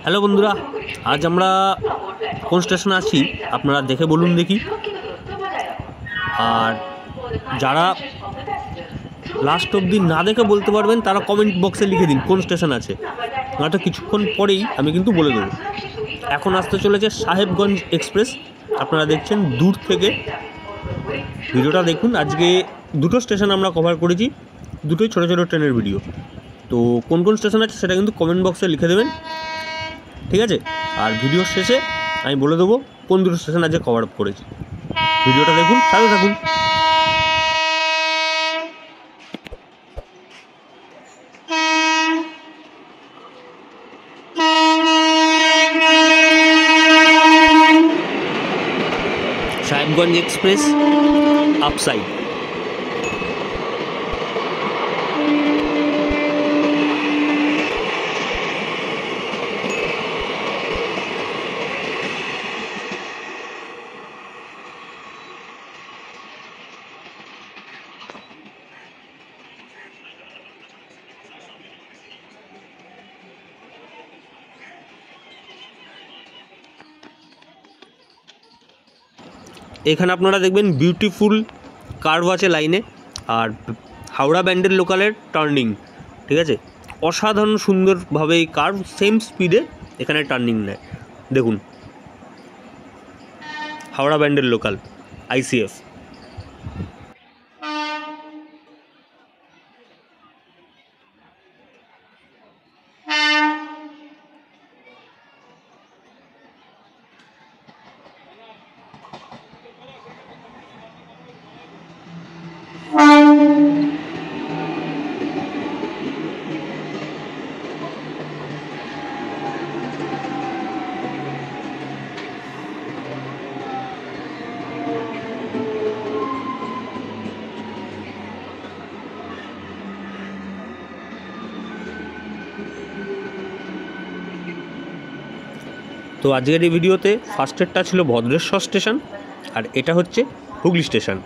Hello বন্ধুরা, আজ আমরা কোন স্টেশনে আছি আপনারা দেখে বলুন দেখি। আর যারা লাস্ট অবধি না দেখে বলতে পারবেন তারা কমেন্ট বক্সে লিখে দিন কোন স্টেশন আছে, নয়তো কিছুক্ষণ পরেই আমি কিন্তু বলে দেবো। এখন আসতে চলেছে সাহেবগঞ্জ এক্সপ্রেস। আপনারা দেখছেন দূর থেকে, ভিডিওটা দেখুন। আজকে দুটো স্টেশন আমরা কভার করেছি, দুটোই ছোটো ছোটো ট্রেনের ভিডিও। তো কোন কোন স্টেশন আছে সেটা কিন্তু কমেন্ট বক্সে লিখে দেবেন, ঠিক আছে? আর ভিডিওর শেষে আমি বলে দেবো কোন দুটো স্টেশন আজকে কভার আপ করেছি। ভিডিওটা দেখুন, সাথে থাকুন। Sahebganj express upside. এখানে আপনারা দেখবেন বিউটিফুল কার্ভ আছে লাইনে, আর হাওড়া ব্যান্ডেল লোকালের টার্নিং, ঠিক আছে? অসাধারণ সুন্দরভাবে এই কার্ভ সেম স্পিডে এখানে টার্নিং নেয়। দেখুন, হাওড়া ব্যান্ডেল লোকাল আইসিএফ। তো আজকের এই ভিডিওতে ফার্স্টেরটা ছিল ভদ্রেশ্বর স্টেশন, আর এটা হচ্ছে হুগলি স্টেশন।